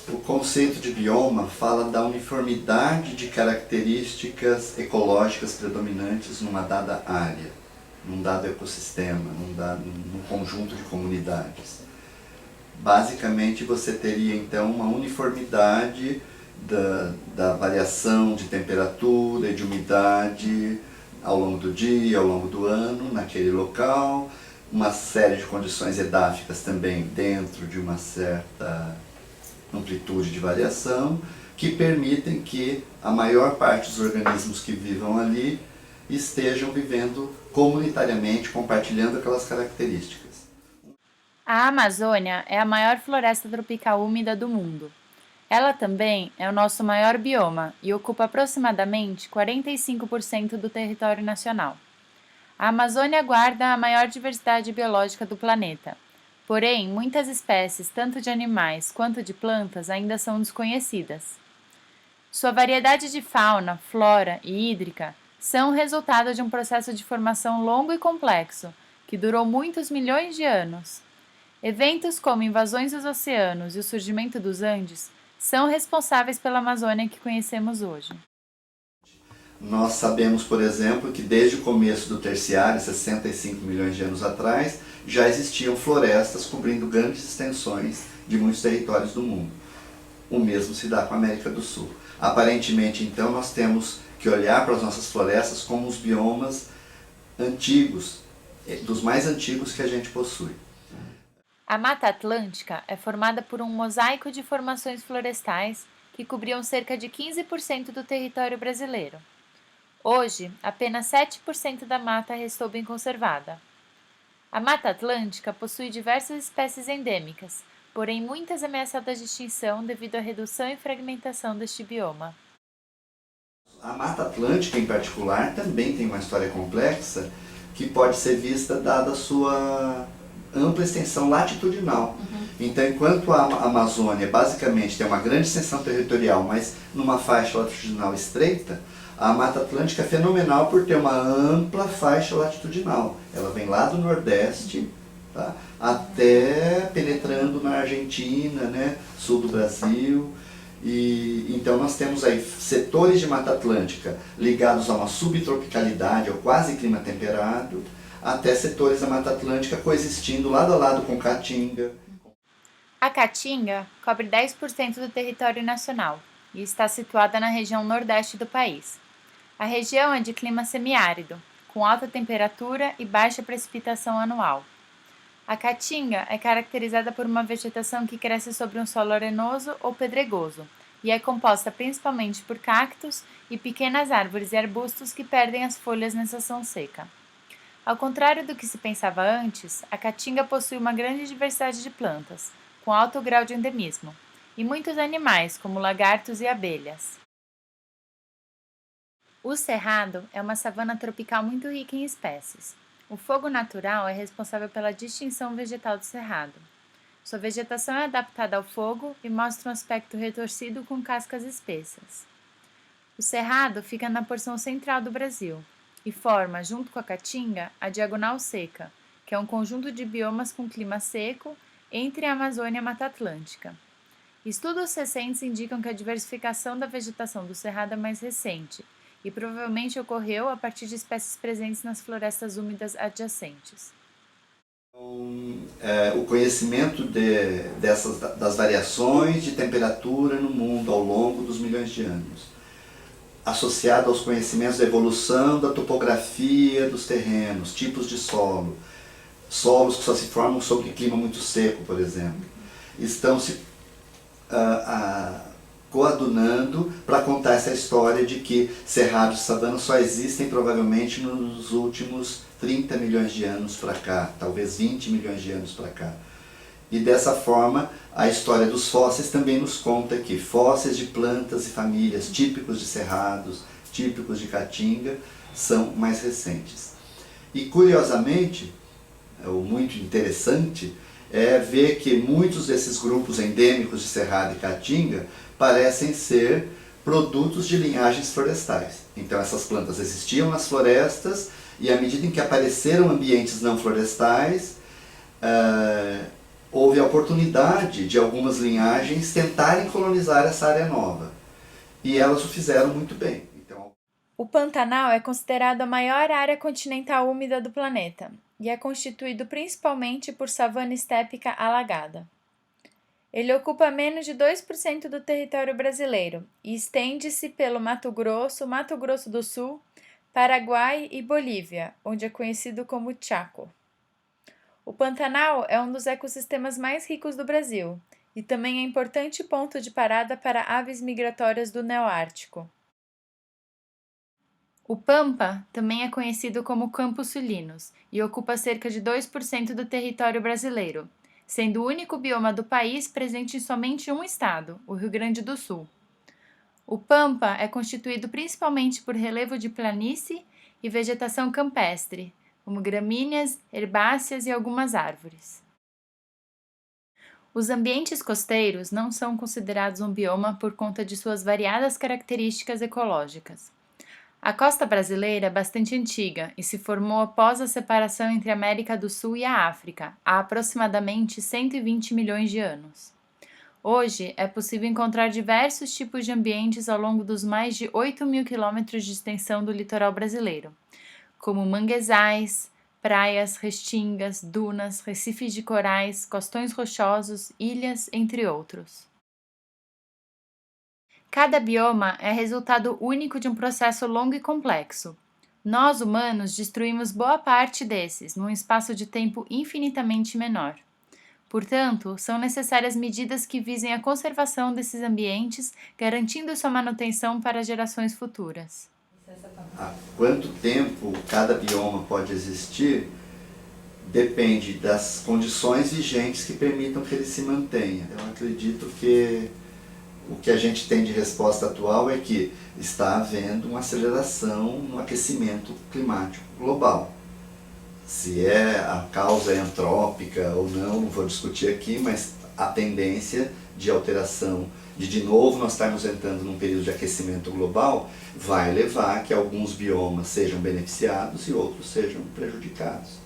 O conceito de bioma fala da uniformidade de características ecológicas predominantes numa dada área, num dado ecossistema, num conjunto de comunidades. Basicamente, você teria então uma uniformidade da variação de temperatura e de umidade ao longo do dia, ao longo do ano, naquele local, uma série de condições edáficas também dentro de uma certa amplitude de variação, que permitem que a maior parte dos organismos que vivam ali estejam vivendo comunitariamente, compartilhando aquelas características. A Amazônia é a maior floresta tropical úmida do mundo. Ela também é o nosso maior bioma e ocupa aproximadamente 45% do território nacional. A Amazônia guarda a maior diversidade biológica do planeta. Porém, muitas espécies, tanto de animais quanto de plantas, ainda são desconhecidas. Sua variedade de fauna, flora e hídrica são o resultado de um processo de formação longo e complexo, que durou muitos milhões de anos. Eventos como invasões dos oceanos e o surgimento dos Andes são responsáveis pela Amazônia que conhecemos hoje. Nós sabemos, por exemplo, que desde o começo do Terciário, 65 milhões de anos atrás, já existiam florestas cobrindo grandes extensões de muitos territórios do mundo. O mesmo se dá com a América do Sul. Aparentemente, então, nós temos que olhar para as nossas florestas como os biomas antigos, dos mais antigos que a gente possui. A Mata Atlântica é formada por um mosaico de formações florestais que cobriam cerca de 15% do território brasileiro. Hoje, apenas 7% da mata restou bem conservada. A Mata Atlântica possui diversas espécies endêmicas, porém muitas ameaçadas de extinção devido à redução e fragmentação deste bioma. A Mata Atlântica, em particular, também tem uma história complexa que pode ser vista dada a sua ampla extensão latitudinal. Então, enquanto a Amazônia basicamente tem uma grande extensão territorial, mas numa faixa latitudinal estreita, a Mata Atlântica é fenomenal por ter uma ampla faixa latitudinal. Ela vem lá do Nordeste, tá, até penetrando na Argentina, né, sul do Brasil. E então nós temos aí setores de Mata Atlântica ligados a uma subtropicalidade, ou quase clima temperado, até setores da Mata Atlântica coexistindo lado a lado com Caatinga. A Caatinga cobre 10% do território nacional e está situada na região nordeste do país. A região é de clima semiárido, com alta temperatura e baixa precipitação anual. A Caatinga é caracterizada por uma vegetação que cresce sobre um solo arenoso ou pedregoso e é composta principalmente por cactos e pequenas árvores e arbustos que perdem as folhas na estação seca. Ao contrário do que se pensava antes, a Caatinga possui uma grande diversidade de plantas, com alto grau de endemismo, e muitos animais, como lagartos e abelhas. O Cerrado é uma savana tropical muito rica em espécies. O fogo natural é responsável pela distinção vegetal do cerrado. Sua vegetação é adaptada ao fogo e mostra um aspecto retorcido com cascas espessas. O Cerrado fica na porção central do Brasil e forma, junto com a Caatinga, a Diagonal Seca, que é um conjunto de biomas com clima seco entre a Amazônia e a Mata Atlântica. Estudos recentes indicam que a diversificação da vegetação do Cerrado é mais recente e provavelmente ocorreu a partir de espécies presentes nas florestas úmidas adjacentes. O conhecimento das variações de temperatura no mundo ao longo dos milhões de anos, associado aos conhecimentos da evolução da topografia dos terrenos, tipos de solo, solos que só se formam sob clima muito seco, por exemplo, estão se coadunando para contar essa história de que cerrados e savanas só existem provavelmente nos últimos 30 milhões de anos para cá, talvez 20 milhões de anos para cá. E dessa forma, a história dos fósseis também nos conta que fósseis de plantas e famílias típicos de cerrados, típicos de Caatinga, são mais recentes. E curiosamente, o muito interessante, é ver que muitos desses grupos endêmicos de Cerrado e Caatinga parecem ser produtos de linhagens florestais. Então essas plantas existiam nas florestas E à medida em que apareceram ambientes não florestais, houve a oportunidade de algumas linhagens tentarem colonizar essa área nova. E elas o fizeram muito bem. Então, o Pantanal é considerado a maior área continental úmida do planeta e é constituído principalmente por savana estépica alagada. Ele ocupa menos de 2% do território brasileiro e estende-se pelo Mato Grosso do Sul, Paraguai e Bolívia, onde é conhecido como Chaco. O Pantanal é um dos ecossistemas mais ricos do Brasil e também é importante ponto de parada para aves migratórias do Neoártico. O Pampa também é conhecido como Campos Sulinos e ocupa cerca de 2% do território brasileiro, sendo o único bioma do país presente em somente um estado, o Rio Grande do Sul. O Pampa é constituído principalmente por relevo de planície e vegetação campestre, como gramíneas, herbáceas e algumas árvores. Os ambientes costeiros não são considerados um bioma por conta de suas variadas características ecológicas. A costa brasileira é bastante antiga e se formou após a separação entre a América do Sul e a África, há aproximadamente 120 milhões de anos. Hoje, é possível encontrar diversos tipos de ambientes ao longo dos mais de 8.000 quilômetros de extensão do litoral brasileiro, como manguezais, praias, restingas, dunas, recifes de corais, costões rochosos, ilhas, entre outros. Cada bioma é resultado único de um processo longo e complexo. Nós, humanos, destruímos boa parte desses num espaço de tempo infinitamente menor. Portanto, são necessárias medidas que visem a conservação desses ambientes, garantindo sua manutenção para gerações futuras. há quanto tempo cada bioma pode existir depende das condições vigentes que permitam que ele se mantenha. Eu acredito que o que a gente tem de resposta atual é que está havendo uma aceleração no aquecimento climático global. Se a causa é antrópica ou não vou discutir aqui, mas a tendência de alteração, de novo nós estarmos entrando num período de aquecimento global, vai levar a que alguns biomas sejam beneficiados e outros sejam prejudicados.